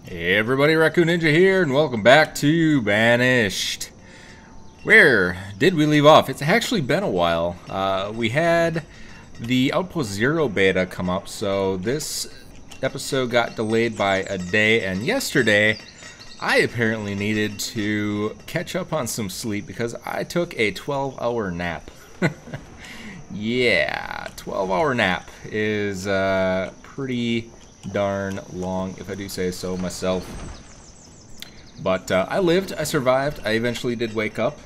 Hey everybody, Raccoon Ninja here, and welcome back to Banished. Where did we leave off? It's actually been a while. We had the Outpost Zero beta come up, so this episode got delayed by a day, and yesterday I apparently needed to catch up on some sleep because I took a 12-hour nap. Yeah, 12-hour nap is pretty darn long, if I do say so myself. But I lived, I survived, I eventually did wake up,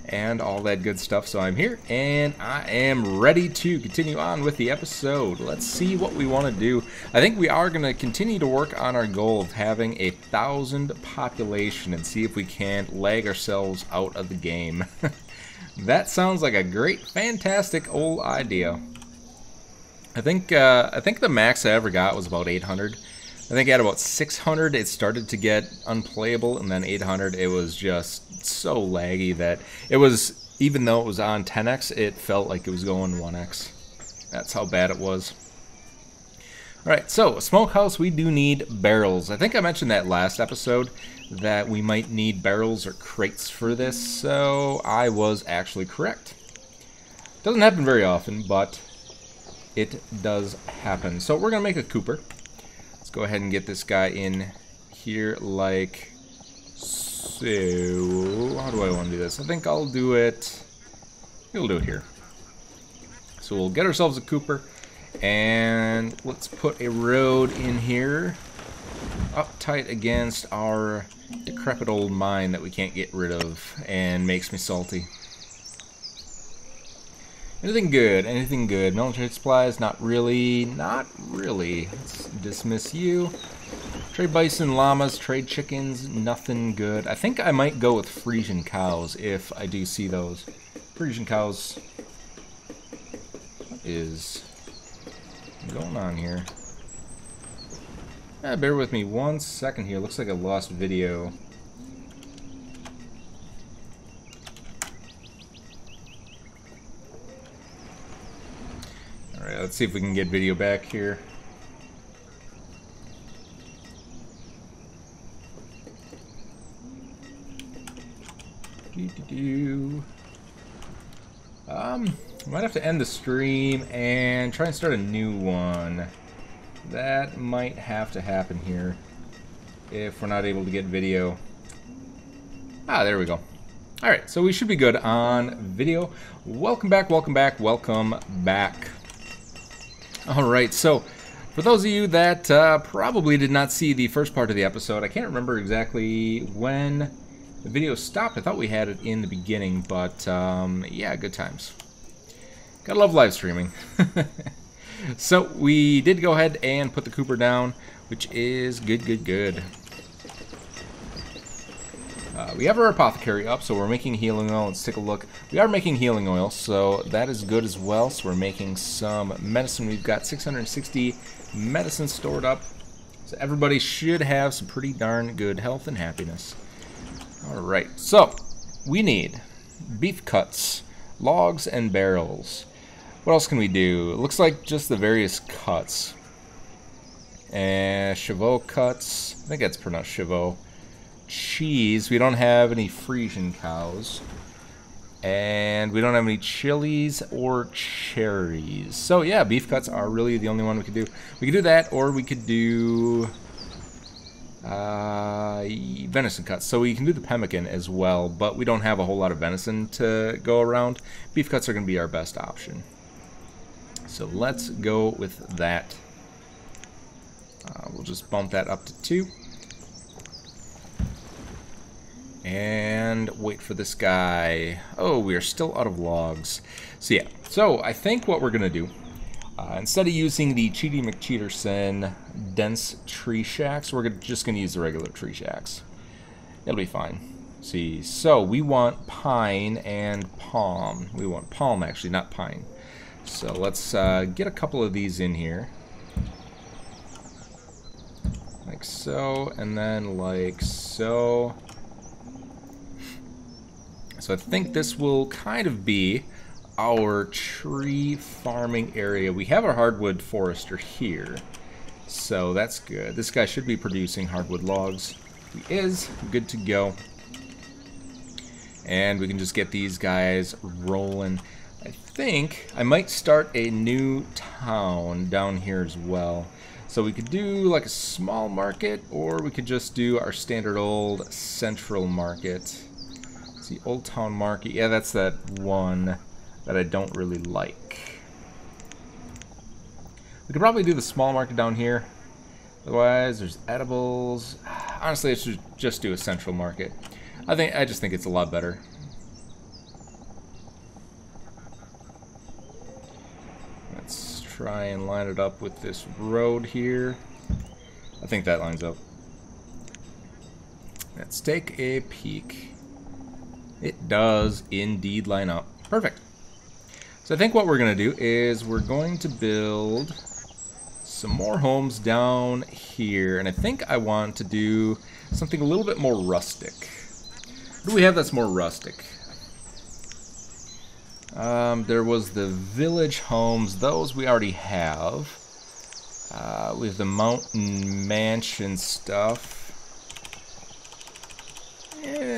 and all that good stuff, so I'm here, and I am ready to continue on with the episode. Let's see what we want to do. I think we are going to continue to work on our goal of having 1,000 population and see if we can't lag ourselves out of the game. That sounds like a great, fantastic old idea. I think the max I ever got was about 800. I think at about 600 it started to get unplayable, and then 800 it was just so laggy that it was, even though it was on 10x, it felt like it was going 1x. That's how bad it was. Alright, so smokehouse, we do need barrels. I think I mentioned that last episode that we might need barrels or crates for this, so I was actually correct. Doesn't happen very often, but it does happen. So we're gonna make a Cooper. Let's go ahead and get this guy in here like so. How do I want to do this? I think I'll do it. We'll do it here. So we'll get ourselves a Cooper, and let's put a road in here, up tight against our decrepit old mine that we can't get rid of and makes me salty. Anything good? Anything good? Military supplies? Not really. Not really. Let's dismiss you. Trade bison, llamas, trade chickens. Nothing good. I think I might go with Frisian cows if I do see those. Frisian cows. What is going on here? Bear with me 1 second here. Looks like I lost video. Alright, let's see if we can get video back here. Might have to end the stream and try and start a new one. That might have to happen here if we're not able to get video. Ah, there we go. Alright, so we should be good on video. Welcome back, welcome back, welcome back. Alright, so for those of you that probably did not see the first part of the episode, I can't remember exactly when the video stopped. I thought we had it in the beginning, but yeah, good times. Gotta love live streaming. So we did go ahead and put the Cooper down, which is good. We have our apothecary up, so we're making healing oil. Let's take a look. We are making healing oil, so that is good as well. So we're making some medicine. We've got 660 medicine stored up. So everybody should have some pretty darn good health and happiness. Alright, so we need beef cuts, logs, and barrels. What else can we do? It looks like just the various cuts. And Chevaux cuts. I think that's pronounced Chevaux. Cheese. We don't have any Frisian cows. And we don't have any chilies or cherries. So yeah, beef cuts are really the only one we could do. We could do that, or we could do venison cuts. So we can do the pemmican as well, but we don't have a whole lot of venison to go around. Beef cuts are going to be our best option. So let's go with that. We'll just bump that up to 2. And wait for this guy. Oh, we are still out of logs. So yeah, so I think what we're going to do, instead of using the Cheaty McCheaterson dense tree shacks, we're just going to use the regular tree shacks. It'll be fine. See, so we want pine and palm. We want palm, actually, not pine. So let's get a couple of these in here. Like so, and then like so. So I think this will kind of be our tree farming area. We have our hardwood forester here. So that's good. This guy should be producing hardwood logs. He is. Good to go. And we can just get these guys rolling. I think I might start a new town down here as well. So we could do like a small market, or we could just do our standard old central market. It's the Old Town Market. Yeah, that's that one that I don't really like. We could probably do the small market down here. Otherwise, there's edibles. Honestly, I should just do a central market. I just think it's a lot better. Let's try and line it up with this road here. I think that lines up. Let's take a peek. It does indeed line up. Perfect. So I think what we're going to do is we're going to build some more homes down here. And I think I want to do something a little bit more rustic. What do we have that's more rustic? There was the village homes. Those we already have. We have the mountain mansion stuff.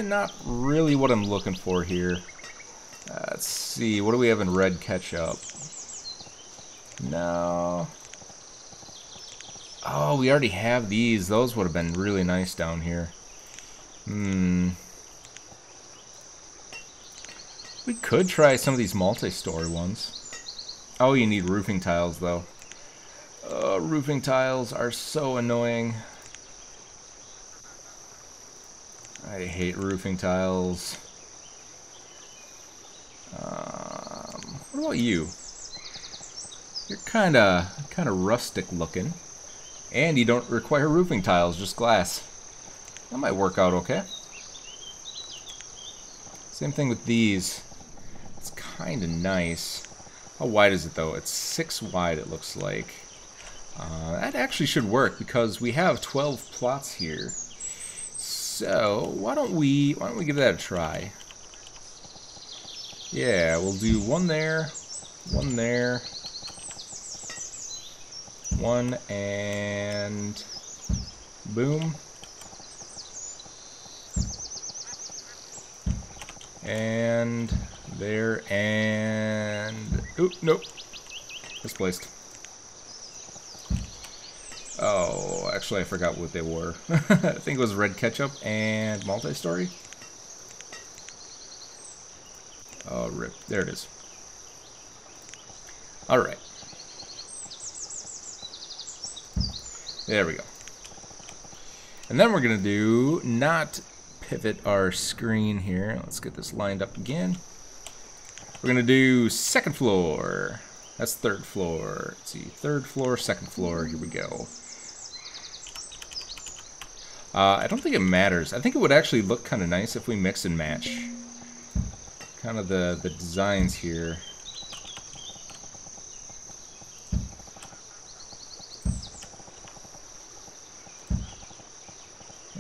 Not really what I'm looking for here. Let's see. What do we have in red ketchup? No. Oh, we already have these. Those would have been really nice down here. We could try some of these multi-story ones. Oh, you need roofing tiles, though. Roofing tiles are so annoying. I hate roofing tiles. What about you? You're kind of rustic looking. And you don't require roofing tiles, just glass. That might work out okay. Same thing with these. It's kind of nice. How wide is it though? It's 6 wide it looks like. That actually should work because we have 12 plots here. So why don't we give that a try? Yeah, we'll do one there, one there, one, and boom. And there, and oop, nope, misplaced. Oh, actually I forgot what they were. I think it was red ketchup and multi-story. Oh, rip. There it is. Alright. There we go. And then we're going to do, not pivot our screen here. Let's get this lined up again. We're going to do second floor. That's third floor. Let's see. Third floor, second floor. Here we go. I don't think it matters. I think it would actually look kind of nice if we mix and match kind of the designs here.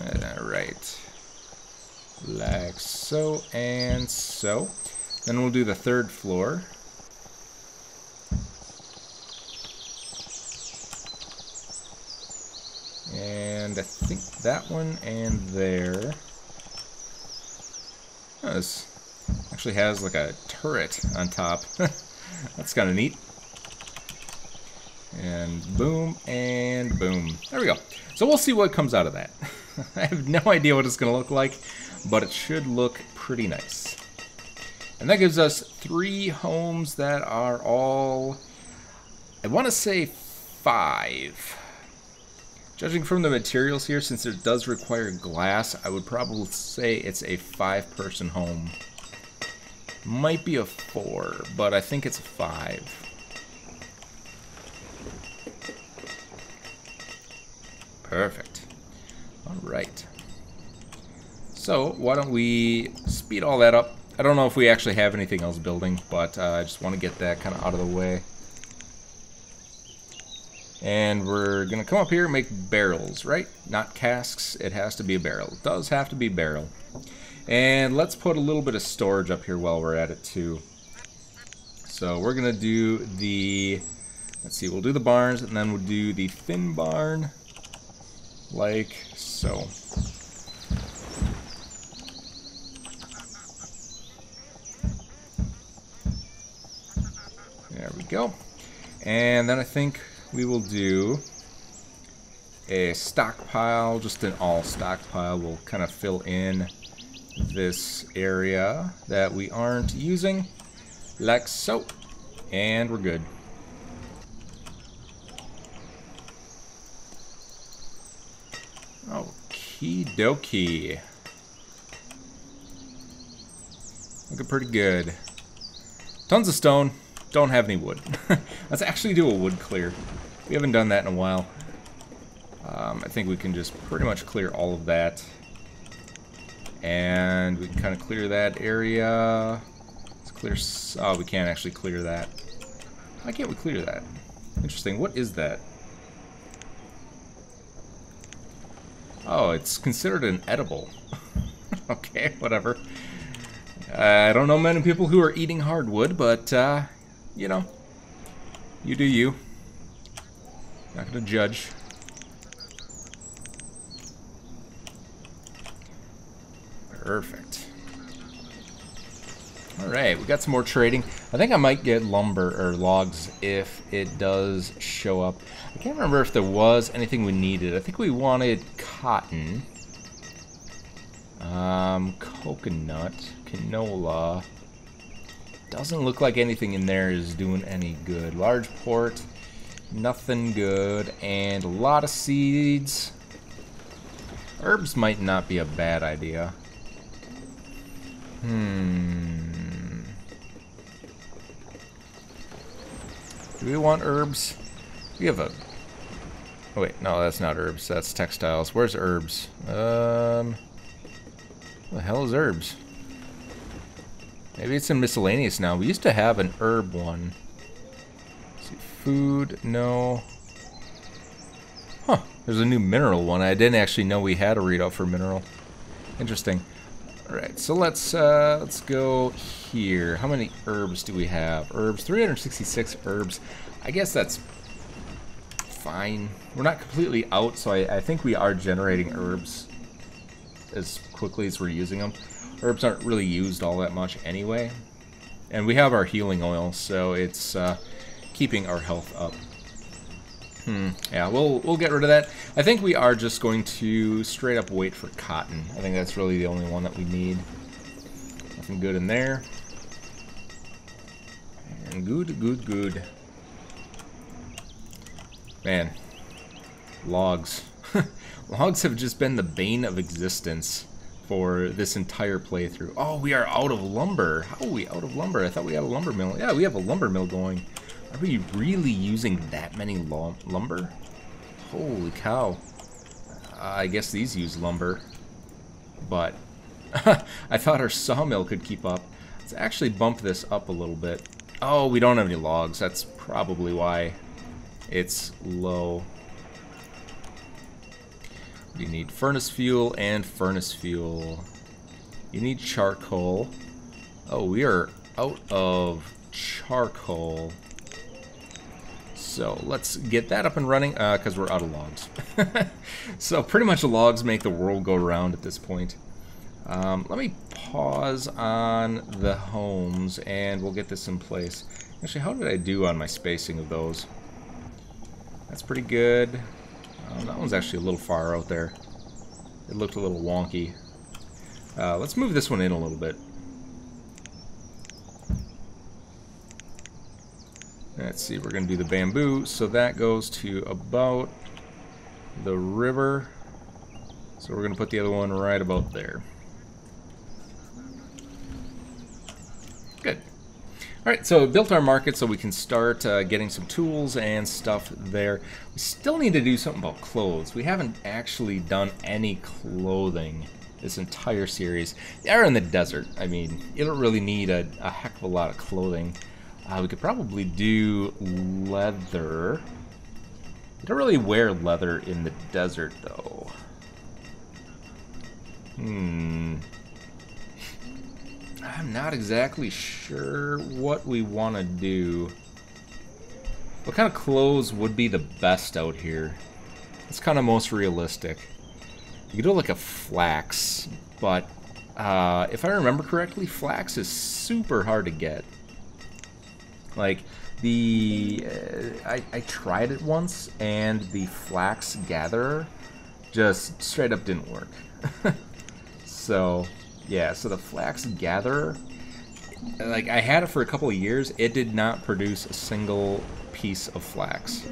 Alright. Like so and so. Then we'll do the third floor. And I think that one and there. Oh, this actually has like a turret on top. That's kind of neat. And boom, and boom. There we go. So we'll see what comes out of that. I have no idea what it's going to look like, but it should look pretty nice. And that gives us 3 homes that are all, I want to say 5. Judging from the materials here, since it does require glass, I would probably say it's a 5-person home. Might be a 4, but I think it's a 5. Perfect. Alright. So, why don't we speed all that up. I don't know if we actually have anything else building, but I just want to get that kind of out of the way. And we're going to come up here and make barrels, right? Not casks. It has to be a barrel. It does have to be a barrel. And let's put a little bit of storage up here while we're at it, too. So we're going to do the Let's see, we'll do the barns, and then we'll do the thin barn, like so. There we go. And then I think we will do a stockpile, just an all stockpile. We'll kind of fill in this area that we aren't using, like so. And we're good. Okie dokie. Looking pretty good. Tons of stone. Don't have any wood. Let's actually do a wood clear. We haven't done that in a while. I think we can just pretty much clear all of that. And we can kind of clear that area. Let's clear... Oh, we can't actually clear that. Why can't we clear that? Interesting. What is that? Oh, it's considered an edible. Okay, whatever. I don't know many people who are eating hardwood, but, you know, you do you. Not gonna judge. Perfect. Alright, we got some more trading. I think I might get lumber or logs if it does show up. I can't remember if there was anything we needed. I think we wanted cotton. Coconut. Canola. Doesn't look like anything in there is doing any good. Large port. Nothing good. And a lot of seeds. Herbs might not be a bad idea. Do we want herbs? We have a... Oh wait, no, that's not herbs. That's textiles. Where's herbs? What the hell is herbs? Maybe it's in miscellaneous now. We used to have an herb one. Let's see, food, no. Huh, there's a new mineral one. I didn't actually know we had a readout for mineral. Interesting. Alright, so let's go here. How many herbs do we have? Herbs, 366 herbs. I guess that's fine. We're not completely out, so I think we are generating herbs as quickly as we're using them. Herbs aren't really used all that much anyway. And we have our healing oil, so it's keeping our health up. Yeah, we'll get rid of that. I think we are just going to straight up wait for cotton. I think that's really the only one that we need. Nothing good in there. And good. Man, logs. Logs have just been the bane of existence for this entire playthrough. Oh, we are out of lumber. How are we out of lumber? I thought we had a lumber mill. Yeah, we have a lumber mill going. Are we really using that many lumber? Holy cow. I guess these use lumber. But I thought our sawmill could keep up. Let's actually bump this up a little bit. Oh, we don't have any logs. That's probably why it's low. You need furnace fuel and furnace fuel. You need charcoal. Oh, we are out of charcoal. So let's get that up and running, because we're out of logs. So pretty much the logs make the world go round at this point. Let me pause on the homes, and we'll get this in place. Actually, how did I do on my spacing of those? That's pretty good. That one's actually a little far out there. It looked a little wonky. Let's move this one in a little bit. Let's see, we're going to do the bamboo, so that goes to about the river. So we're going to put the other one right about there. Good. Alright, so we built our market so we can start getting some tools and stuff there. We still need to do something about clothes. We haven't actually done any clothing this entire series. They are in the desert. I mean, you don't really need a heck of a lot of clothing. We could probably do leather. You don't really wear leather in the desert, though. I'm not exactly sure what we want to do. What kind of clothes would be the best out here? It's kind of most realistic. You could do like a flax, but if I remember correctly, flax is super hard to get. Like, I tried it once, and the flax gatherer just straight up didn't work. So, yeah, so the flax gatherer, like, I had it for a couple of years. It did not produce a single piece of flax.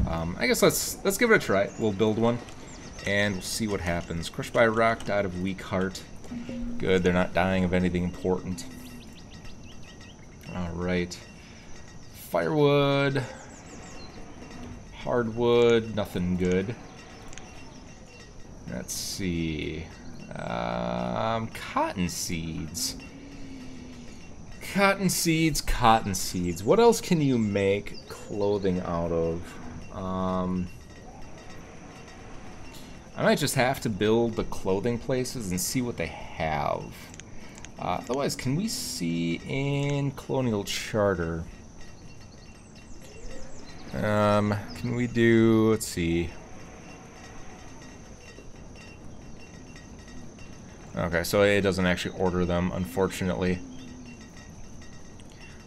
I guess let's give it a try. We'll build one, and we'll see what happens. Crushed by a rock, died of weak heart. Good, they're not dying of anything important. Alright. Firewood. Hardwood, nothing good. Let's see. Cotton seeds. Cotton seeds, cotton seeds. What else can you make clothing out of? I might just have to build the clothing places and see what they have. Otherwise, can we see in Colonial Charter? Can we do, let's see. Okay, so it doesn't actually order them, unfortunately.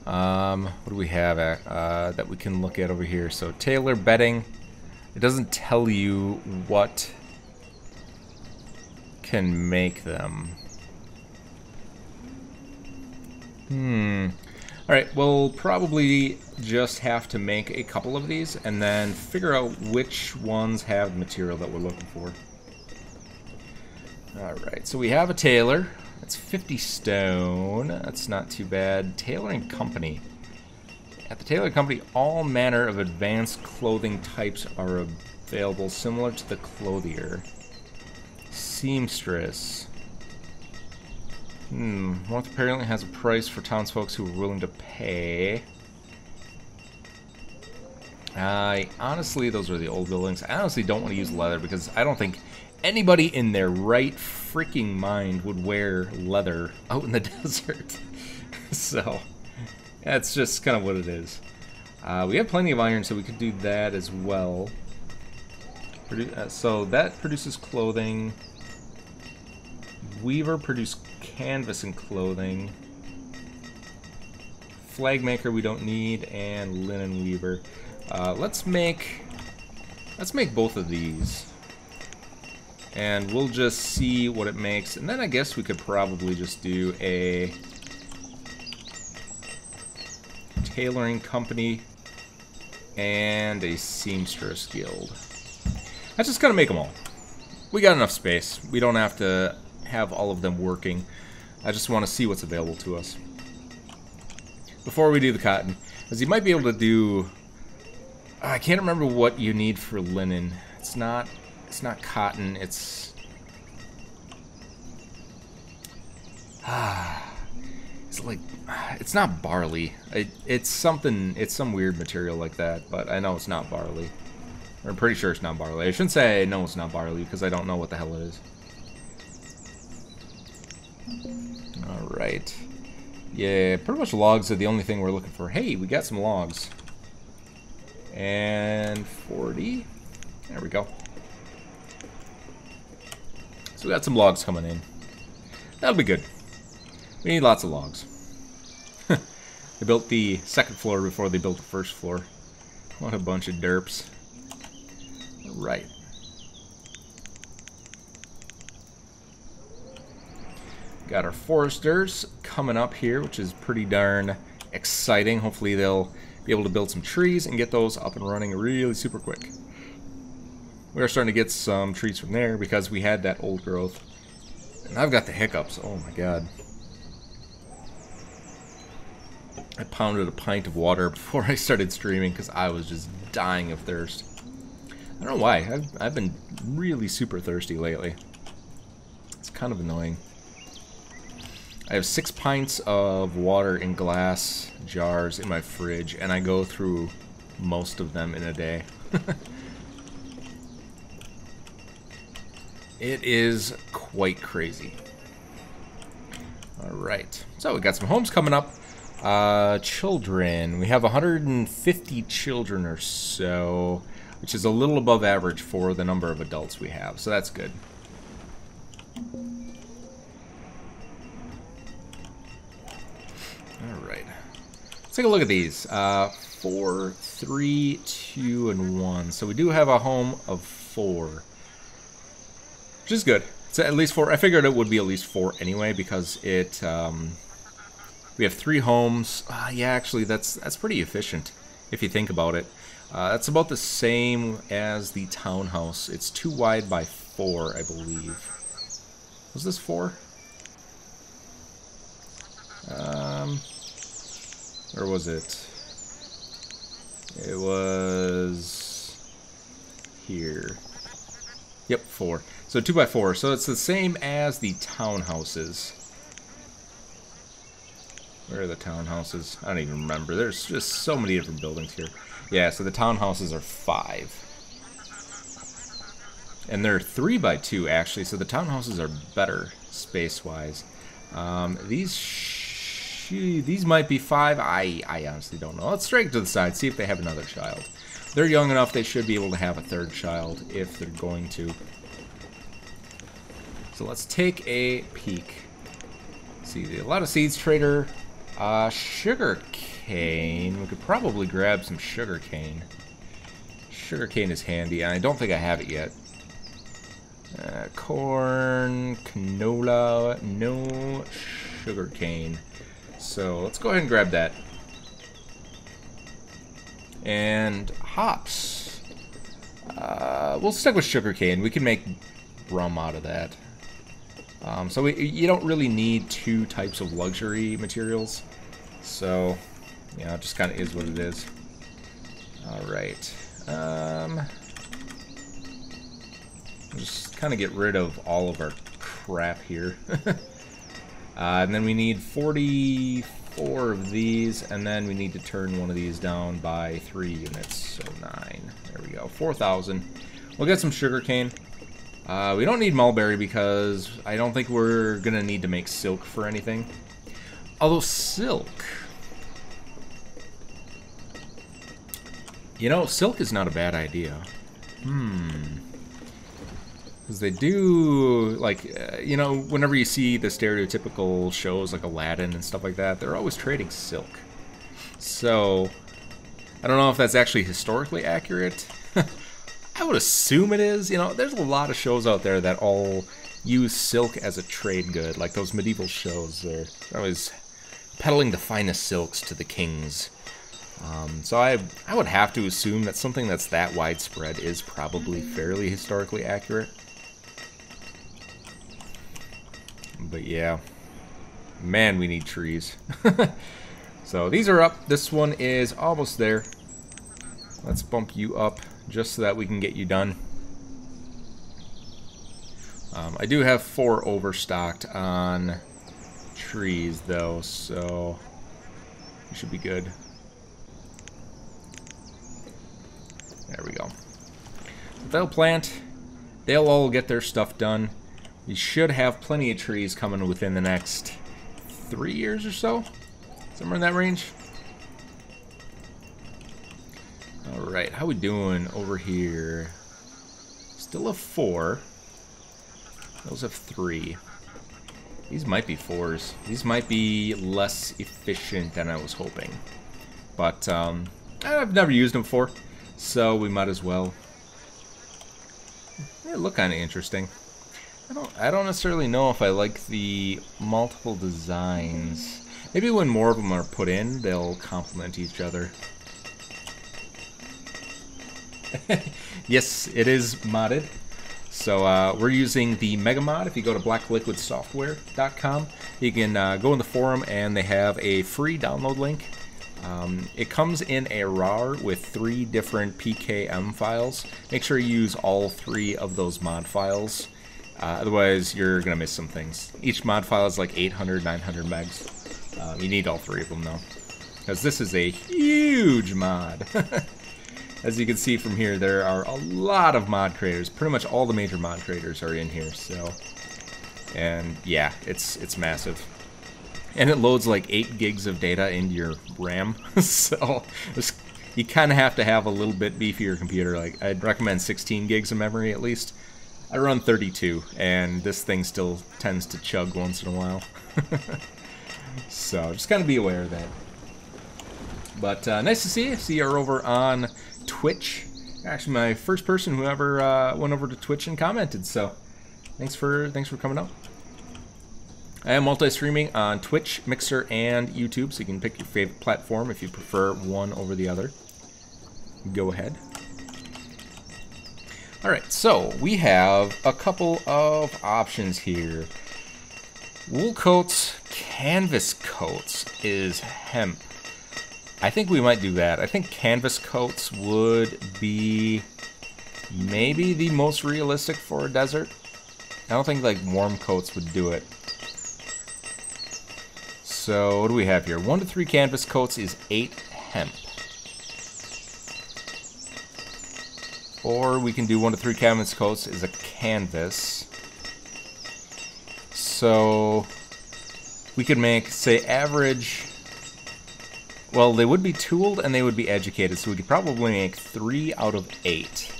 What do we have that we can look at over here? So tailor bedding. It doesn't tell you what can make them. Alright, we'll probably just have to make a couple of these and then figure out which ones have the material that we're looking for. Alright, so we have a tailor. That's 50 stone. That's not too bad. Tailoring company. At the tailoring company, all manner of advanced clothing types are available, similar to the clothier. Seamstress. North apparently has a price for townsfolk who are willing to pay. Honestly, those are the old buildings. I honestly don't want to use leather because I don't think anybody in their right freaking mind would wear leather out in the desert. So, that's just kind of what it is. We have plenty of iron, so we could do that as well. So that produces clothing. Weaver produce canvas and clothing. Flag maker we don't need, and linen weaver. Let's make both of these. And we'll just see what it makes. And then I guess we could probably just do a tailoring company and a seamstress guild. That's just gonna make them all. We got enough space. We don't have to have all of them working. I just want to see what's available to us. Before we do the cotton, as you might be able to do... I can't remember what you need for linen. It's not cotton, it's like, it's not barley. It's some weird material like that, but I know it's not barley. I'm pretty sure it's not barley. I shouldn't say I know it's not barley because I don't know what the hell it is. Alright. Yeah, pretty much logs are the only thing we're looking for. Hey, we got some logs. And 40. There we go. So we got some logs coming in. That'll be good. We need lots of logs. They built the second floor before they built the first floor. What a bunch of derps. Right. Got our foresters coming up here, which is pretty darn exciting. Hopefully they'll be able to build some trees and get those up and running really super quick. We are starting to get some trees from there because we had that old growth. And I've got the hiccups. Oh my god. I pounded a pint of water before I started streaming because I was just dying of thirst. I don't know why. I've been really super thirsty lately. It's kind of annoying. I have 6 pints of water in glass jars in my fridge, and I go through most of them in a day. It is quite crazy. Alright, so we got some homes coming up. Children. We have 150 children or so, which is a little above average for the number of adults we have, so that's good. Alright. Let's take a look at these. 4, 3, 2, and 1. So we do have a home of 4. Which is good. It's at least 4. I figured it would be at least 4 anyway, because it... we have 3 homes. Yeah, actually, that's pretty efficient, if you think about it. That's about the same as the townhouse. It's 2 wide by 4, I believe. Was this 4? Or was it? It was here. Yep, 4. So 2 by 4. So it's the same as the townhouses. Where are the townhouses? I don't even remember. There's just so many different buildings here. Yeah, so the townhouses are 5. And they're 3 by 2 actually, so the townhouses are better space-wise. These might be 5. I honestly don't know. Let's straight to the side, see if they have another child. They're young enough, they should be able to have a 3rd child if they're going to. So let's take a peek. Let's see, a lot of seeds trader. Sugar cane. We could probably grab some sugar cane. Sugar cane is handy, and I don't think I have it yet. Corn, canola, no sugar cane. So let's go ahead and grab that. And hops. We'll stick with sugar cane. We can make rum out of that. So you don't really need 2 types of luxury materials. So, you know, it just kind of is what it is. Alright. Just kind of get rid of all of our crap here. And then we need 44 of these, and then we need to turn one of these down by 3 units. So 9. There we go. 4,000. We'll get some sugar cane. We don't need mulberry because I don't think we're going to need to make silk for anything. Although silk... You know, silk is not a bad idea. Because they do, like, you know, whenever you see the stereotypical shows like Aladdin and stuff like that, they're always trading silk. So, I don't know if that's actually historically accurate. I would assume it is. You know, there's a lot of shows out there that all use silk as a trade good, like those medieval shows. They're always peddling the finest silks to the kings. So I would have to assume that something that's that widespread is probably fairly historically accurate. But yeah, man, we need trees. So these are up. This one is almost there. Let's bump you up just so that we can get you done. I do have 4 overstocked on trees though, so we should be good. There we go. So they'll plant. They'll all get their stuff done. We should have plenty of trees coming within the next 3 years or so. Somewhere in that range. Alright, how we doing over here? Still have 4. Those have 3. These might be 4s. These might be less efficient than I was hoping. But I've never used them before, so we might as well. They look kind of interesting. I don't necessarily know if I like the multiple designs. Maybe when more of them are put in, they'll complement each other. Yes, it is modded. So we're using the MegaMod. If you go to blackliquidsoftware.com, you can go in the forum and they have a free download link. It comes in a RAR with 3 different PKM files. Make sure you use all 3 of those mod files. Otherwise, you're going to miss some things. Each mod file is like 800, 900 megs. You need all 3 of them, though. Because this is a huge mod. As you can see from here, there are a lot of mod creators. Pretty much all the major mod creators are in here, so... And, yeah, it's massive. And it loads like 8 gigs of data into your RAM. So you kind of have to have a little bit beefier computer. Like, I'd recommend 16 gigs of memory at least. I run 32, and this thing still tends to chug once in a while. So just kind of be aware of that. But nice to see you. See you're over on Twitch. Actually, my first person who ever went over to Twitch and commented. So thanks for coming up. I am multi-streaming on Twitch, Mixer, and YouTube, so you can pick your favorite platform if you prefer one over the other. Go ahead. Alright, so we have a couple of options here. Wool coats, canvas coats is hemp. I think we might do that. I think canvas coats would be maybe the most realistic for a desert. I don't think like warm coats would do it. So what do we have here? 1 to 3 canvas coats is 8 hemp. Or we can do 1 to 3 canvas coats is a canvas. So we could make, say, average. Well, they would be tooled and they would be educated, so we could probably make 3 out of 8.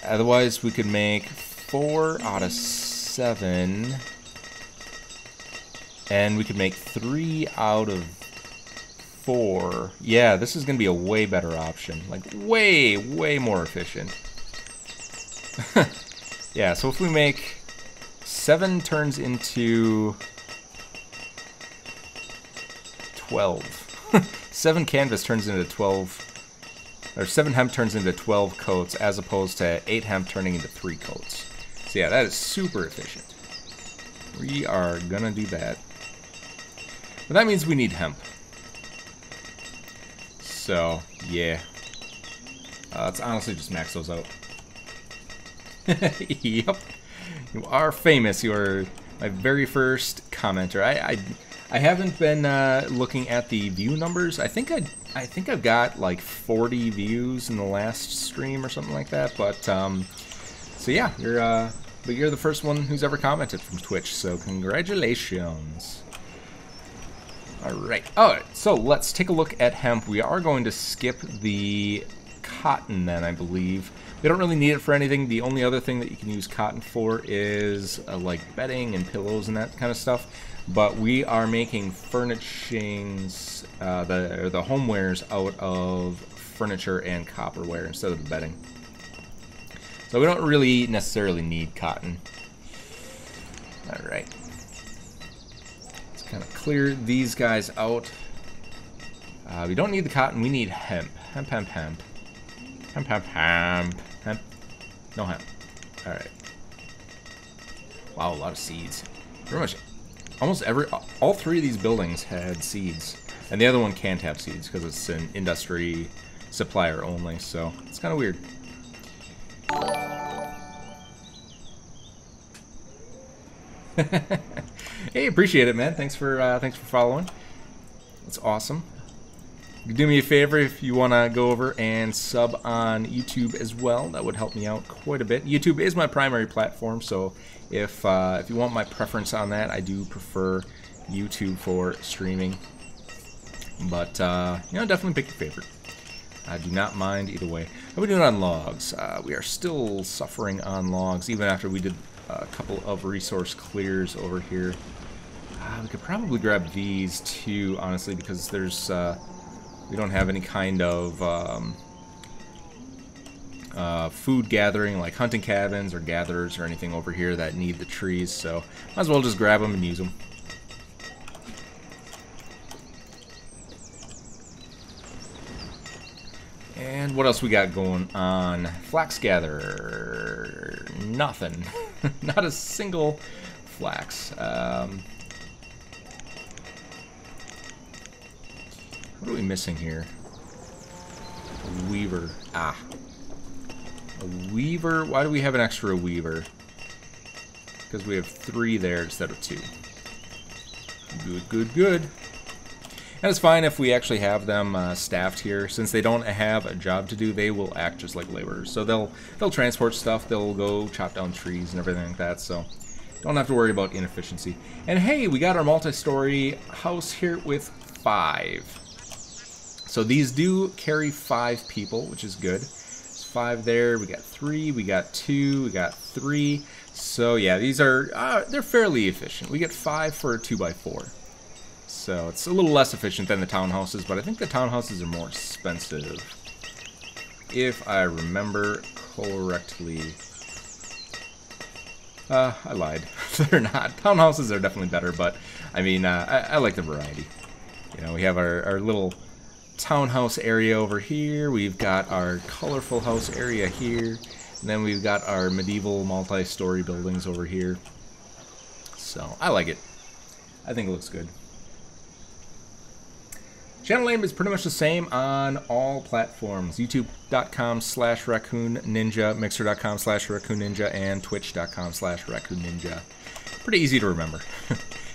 Otherwise, we could make 4 out of 7. And we could make 3 out of 4. Yeah, this is going to be a way better option. Like, way, way more efficient. Yeah, so if we make 7 turns into 12. 7 canvas turns into 12. Or 7 hemp turns into 12 coats, as opposed to 8 hemp turning into 3 coats. So yeah, that is super efficient. We are going to do that. But that means we need hemp. So, yeah. Let's honestly just max those out. Yep. You are famous. You are my very first commenter. I haven't been looking at the view numbers. I think I've got like 40 views in the last stream or something like that. But so yeah, you're the first one who's ever commented from Twitch. So congratulations. Alright, so let's take a look at hemp. We are going to skip the cotton then, I believe. We don't really need it for anything. The only other thing that you can use cotton for is like bedding and pillows and that kind of stuff. But we are making furnishings, the homewares out of furniture and copperware instead of the bedding. So we don't really necessarily need cotton. Alright. Kind of clear these guys out. We don't need the cotton, we need hemp. Hemp, hemp, hemp. Hemp, hemp, hemp. Hemp. No hemp. Alright. Wow, a lot of seeds. Pretty much almost all 3 of these buildings had seeds. And the other one can't have seeds because it's an industry supplier only, so it's kind of weird. Hey, appreciate it, man. Thanks for following. That's awesome. Do me a favor if you want to go over and sub on YouTube as well. That would help me out quite a bit. YouTube is my primary platform, so if you want my preference on that, I do prefer YouTube for streaming. But you know, definitely pick your favorite. I do not mind either way. How are we doing on logs? We are still suffering on logs, even after we did a couple of resource clears over here. We could probably grab these too, honestly, because there's we don't have any kind of food gathering, like hunting cabins or gatherers or anything over here that need the trees, so might as well just grab them and use them. And what else we got going on? Flax gather. Nothing. Not a single flax. What are we missing here? A weaver. Ah. A weaver. Why do we have an extra weaver? Because we have 3 there instead of 2. Good, good, good. And it's fine if we actually have them staffed here. Since they don't have a job to do, they will act just like laborers. So they'll transport stuff, they'll go chop down trees and everything like that. So Don't have to worry about inefficiency. And hey, we got our multi-story house here with 5. So these do carry 5 people, which is good. There's 5 there. We got 3. We got 2. We got 3. So yeah, these are they're fairly efficient. We get 5 for a 2x4. So it's a little less efficient than the townhouses, but I think the townhouses are more expensive, if I remember correctly. I lied. They're not. Townhouses are definitely better, but I mean, I like the variety. You know, we have our little townhouse area over here. We've got our colorful house area here. And then we've got our medieval multi-story buildings over here. So, I like it. I think it looks good. Channel name is pretty much the same on all platforms. YouTube.com/RaccoonNinja, Mixer.com/RaccoonNinja, and Twitch.com/RaccoonNinja. Pretty easy to remember.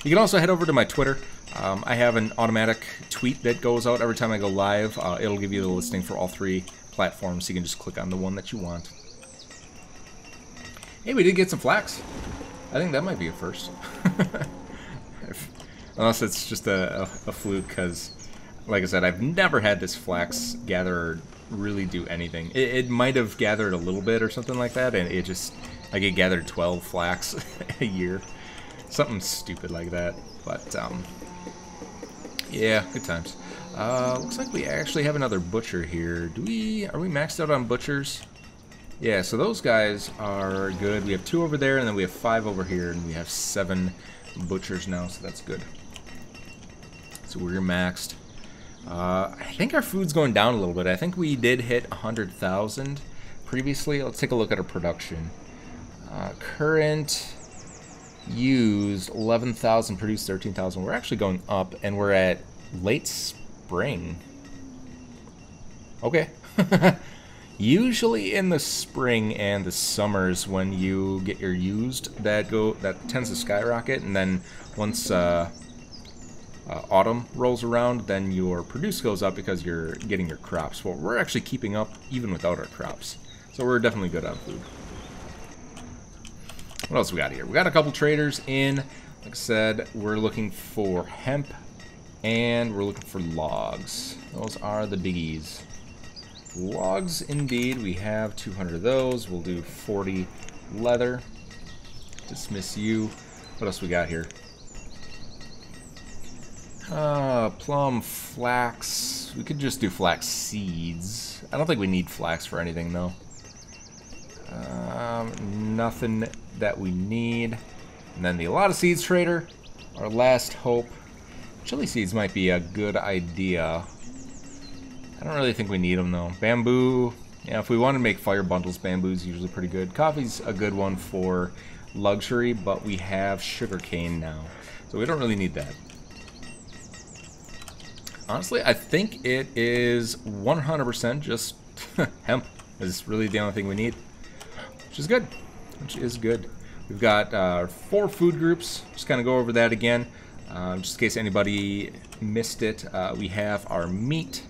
You can also head over to my Twitter. I have an automatic tweet that goes out every time I go live. It'll give you the listing for all 3 platforms, so you can just click on the one that you want. Hey, we did get some flax. I think that might be a first. Unless it's just a fluke, because, like I said, I've never had this flax gather really do anything. It might have gathered a little bit or something like that, and it just, like, it gathered 12 flax a year. Something stupid like that. But, yeah, good times. Looks like we actually have another butcher here. Are we maxed out on butchers? Yeah, so those guys are good. We have 2 over there, and then we have 5 over here, and we have 7 butchers now, so that's good. So we're maxed. I think our food's going down a little bit. I think we did hit 100,000 previously. Let's take a look at our production. Current used 11,000, produced 13,000. We're actually going up, and we're at late spring. Okay. Usually in the spring and the summers when you get your used, that tends to skyrocket, and then once autumn rolls around, then your produce goes up because you're getting your crops. Well, we're actually keeping up even without our crops, so we're definitely good on food. What else we got here? We got a couple traders in. Like I said, we're looking for hemp and we're looking for logs. Those are the biggies. Logs, indeed. We have 200 of those. We'll do 40 leather. Dismiss you. What else we got here? Plum, flax. We could just do flax seeds. I don't think we need flax for anything, though. Nothing that we need. And then the a lot of seeds trader. Our last hope. Chili seeds might be a good idea. I don't really think we need them, though. Bamboo, yeah, if we want to make fire bundles, bamboo's usually pretty good. Coffee's a good one for luxury, but we have sugarcane now, so we don't really need that. Honestly, I think it is 100% just hemp is really the only thing we need, which is good. We've got 4 food groups. Just kind of go over that again, just in case anybody missed it. We have our meat.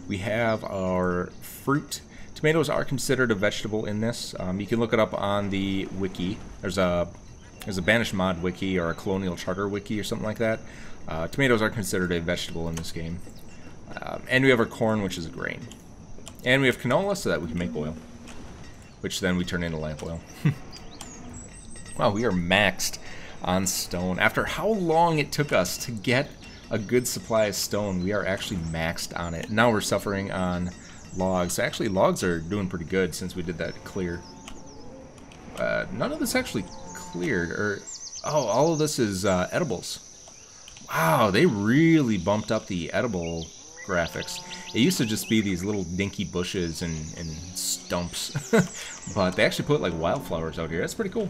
We have our fruit. Tomatoes are considered a vegetable in this. You can look it up on the wiki. There's a Banished Mod wiki or a Colonial Charter wiki or something like that. Tomatoes are considered a vegetable in this game. And we have our corn, which is a grain. And we have canola so that we can make oil, which then we turn into lamp oil. Wow, we are maxed on stone. After how long it took us to get a good supply of stone, we are actually maxed on it. Now we're suffering on logs. Actually, logs are doing pretty good since we did that clear. None of this actually cleared, or oh, all of this is edibles. Wow, they really bumped up the edible graphics. It used to just be these little dinky bushes and stumps, but they actually put like wildflowers out here. That's pretty cool.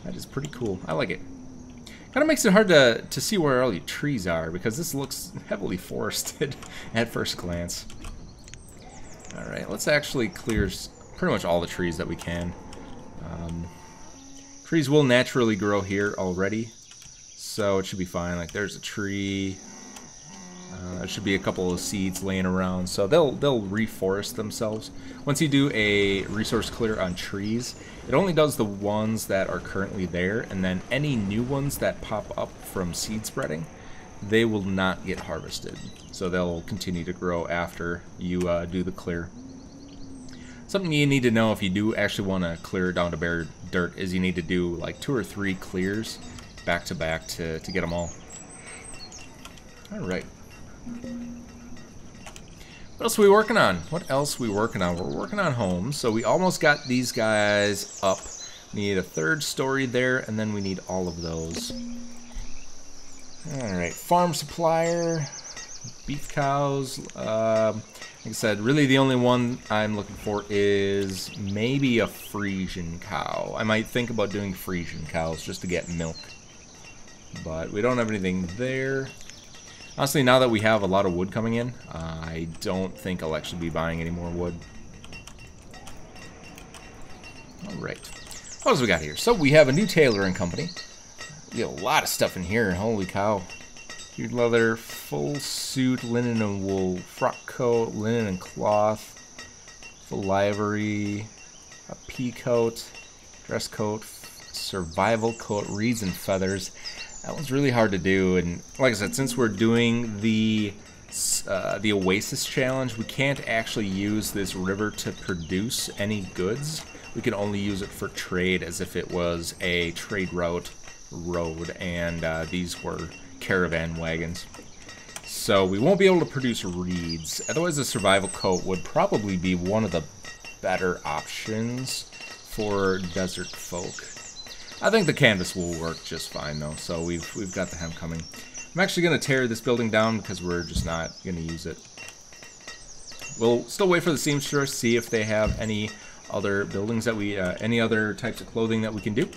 That is pretty cool. I like it. Kind of makes it hard to see where all the trees are, because this looks heavily forested at first glance. Alright, let's actually clear pretty much all the trees that we can. Trees will naturally grow here already, so it should be fine. Like, there's a tree. There should be a couple of seeds laying around, so they'll reforest themselves. Once you do a resource clear on trees, it only does the ones that are currently there, and then any new ones that pop up from seed spreading, they will not get harvested. So they'll continue to grow after you do the clear. Something you need to know if you do actually want to clear down to bare dirt is you need to do like 2 or 3 clears back to back to get them all. Alright. What else are we working on? What else are we working on? We're working on homes, so we almost got these guys up. We need a 3rd story there, and then we need all of those. Alright, farm supplier, beef cows. Like I said, really the only one I'm looking for is maybe a Frisian cow. I might think about doing Frisian cows just to get milk. But we don't have anything there. Honestly, now that we have a lot of wood coming in, I don't think I'll actually be buying any more wood. Alright. What else we got here? So we have a new tailoring company. We have a lot of stuff in here. Holy cow. Huge leather, full suit, linen and wool, frock coat, linen and cloth, full livery, a pea coat, dress coat, survival coat, reeds and feathers. That one's really hard to do, and like I said, since we're doing the Oasis challenge, we can't actually use this river to produce any goods. We can only use it for trade as if it was a trade road, and these were caravan wagons. So we won't be able to produce reeds. Otherwise, the survival coat would probably be one of the better options for desert folk. I think the canvas will work just fine though, so we've got the hemp coming. I'm actually going to tear this building down because we're just not going to use it. We'll still wait for the seamstress, see if they have any other buildings that we, any other types of clothing that we can do.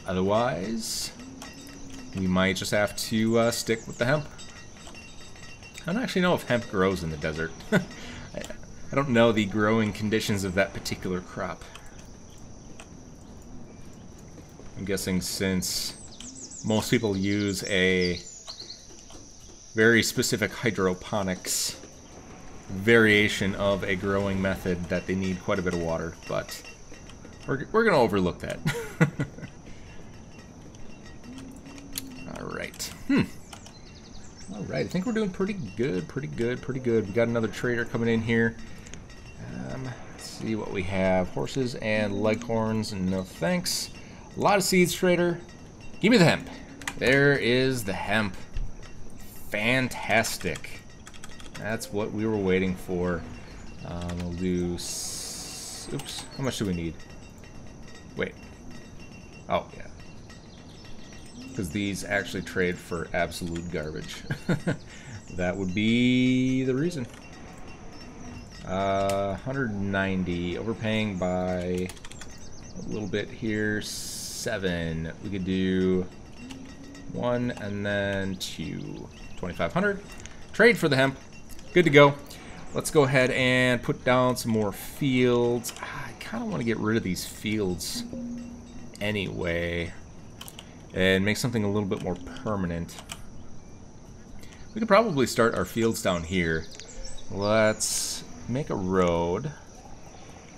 Otherwise, we might just have to stick with the hemp. I don't actually know if hemp grows in the desert. I don't know the growing conditions of that particular crop. I'm guessing since most people use a very specific hydroponics variation of a growing method that they need quite a bit of water, but we're going to overlook that. Alright. Alright, I think we're doing pretty good. We got another trader coming in here. Let's see what we have. Horses and leghorns, no thanks. A lot of seeds, trader. Give me the hemp. There is the hemp. Fantastic. That's what we were waiting for. We'll do... Oops. How much do we need? Wait. Oh, yeah. Because these actually trade for absolute garbage. That would be the reason. 190. Overpaying by a little bit here. 7. We could do 1 and then 2. 2,500. Trade for the hemp. Good to go. Let's go ahead and put down some more fields. I kind of want to get rid of these fields anyway and make something a little bit more permanent. We could probably start our fields down here. Let's make a road.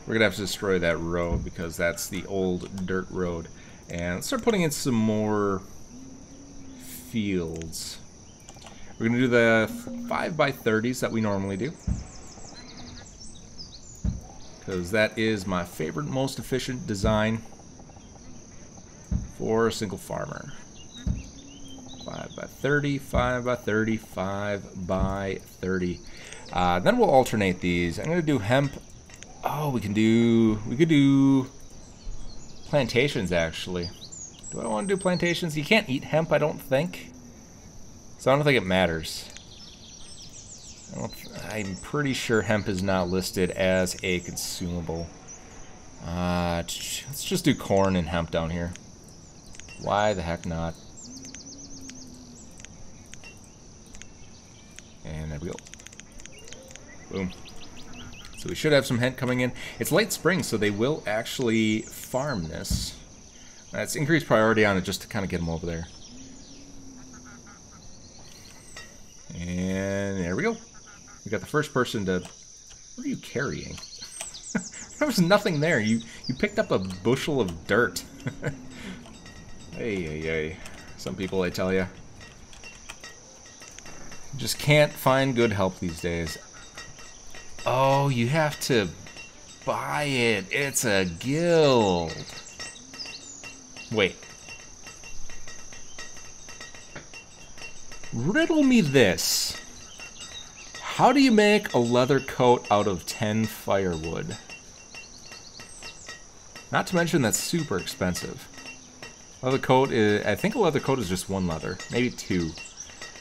We're gonna have to destroy that road because that's the old dirt road. And let's start putting in some more fields. We're gonna do the 5x30s that we normally do, because that is my favorite, most efficient design for a single farmer. 5x30, 5x30, 5x30. Then we'll alternate these. I'm gonna do hemp. Oh, we could do plantations actually. Do I want to do plantations? You can't eat hemp, I don't think. So I don't think it matters. I'm pretty sure hemp is not listed as a consumable. Let's just do corn and hemp down here. Why the heck not? And there we go. Boom. So we should have some hemp coming in. It's late spring, so they will actually farm this. That's increased priority on it just to kind of get them over there. And there we go. We got the first person to... What are you carrying? There was nothing there. You picked up a bushel of dirt. Hey. Some people, I tell you, just can't find good help these days. Oh, you have to buy it. It's a guild. Wait. Riddle me this. How do you make a leather coat out of 10 firewood? Not to mention that's super expensive. Leather coat is, I think a leather coat is just 1 leather, maybe 2.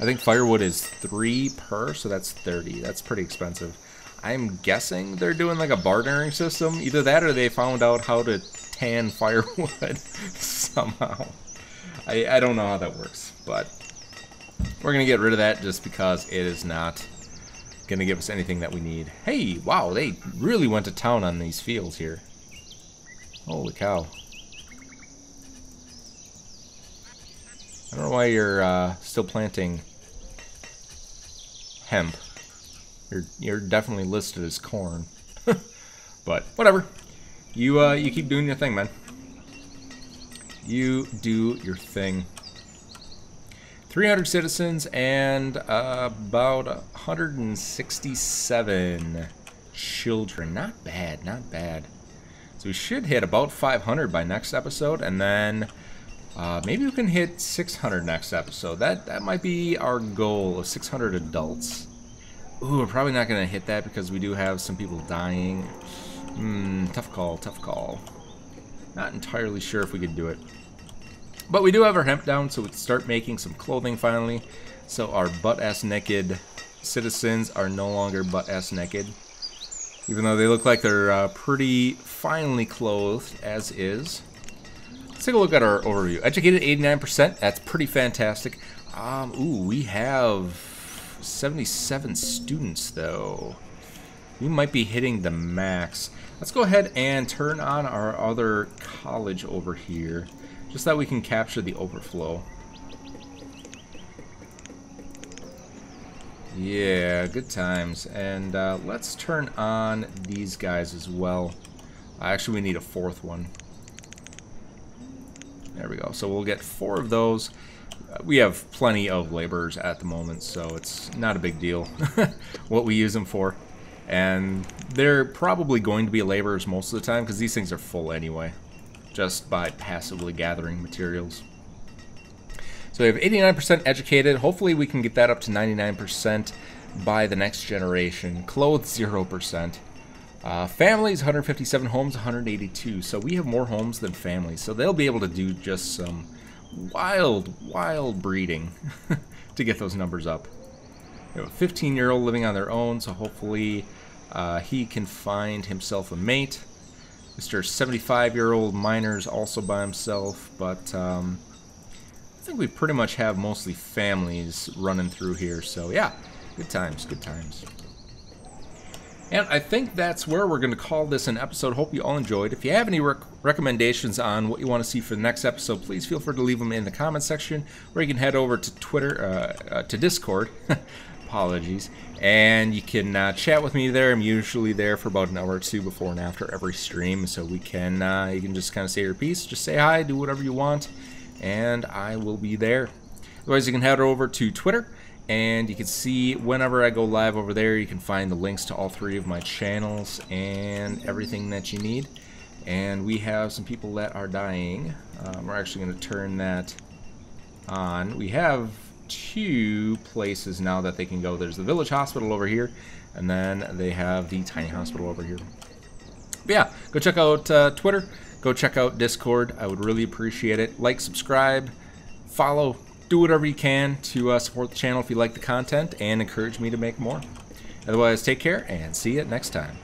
I think firewood is 3 per, so that's 30. That's pretty expensive. I'm guessing they're doing like a bartering system. Either that or they found out how to tan firewood somehow. I don't know how that works, but we're going to get rid of that just because it is not going to give us anything that we need. Hey, wow, they really went to town on these fields here. Holy cow. I don't know why you're still planting hemp. You're definitely listed as corn. But whatever. You keep doing your thing, man. You do your thing. 300 citizens and about 167 children. Not bad, not bad. So we should hit about 500 by next episode, and then maybe we can hit 600 next episode. That might be our goal of 600 adults. Ooh, we're probably not going to hit that because we do have some people dying. Tough call, tough call. Not entirely sure if we could do it. But we do have our hemp down, so we can start making some clothing finally. So our butt-ass naked citizens are no longer butt-ass naked. Even though they look like they're pretty finely clothed as is. Let's take a look at our overview. Educated 89%, that's pretty fantastic. Ooh, we have 77 students though. We might be hitting the max. Let's go ahead and turn on our other college over here, just so that we can capture the overflow. Yeah, good times. And let's turn on these guys as well. Actually, we need a 4th one. There we go. So we'll get 4 of those. We have plenty of laborers at the moment, so it's not a big deal what we use them for. And they're probably going to be laborers most of the time because these things are full anyway, just by passively gathering materials. So we have 89% educated. Hopefully we can get that up to 99% by the next generation. Clothed, 0%. Families, 157 homes, 182. So we have more homes than families. So they'll be able to do just some wild breeding to get those numbers up. We have a 15-year-old living on their own, so hopefully he can find himself a mate. Mr. 75-year-old miner's also by himself, but I think we pretty much have mostly families running through here, so yeah, good times, good times. And I think that's where we're going to call this an episode. Hope you all enjoyed. If you have any recommendations on what you want to see for the next episode, please feel free to leave them in the comment section, or you can head over to Twitter, to Discord, apologies, and you can chat with me there. I'm usually there for about an hour or two before and after every stream, so we can you can just kind of say your piece, just say hi, do whatever you want, and I will be there. Otherwise, you can head over to Twitter, and you can see whenever I go live over there. You can find the links to all 3 of my channels and everything that you need. And we have some people that are dying. We're actually going to turn that on. We have 2 places now that they can go. There's the village hospital over here, and then they have the tiny hospital over here. But yeah, go check out Twitter. Go check out Discord. I would really appreciate it. Like, subscribe, follow. Do whatever you can to support the channel if you like the content and encourage me to make more. Otherwise, take care and see you next time.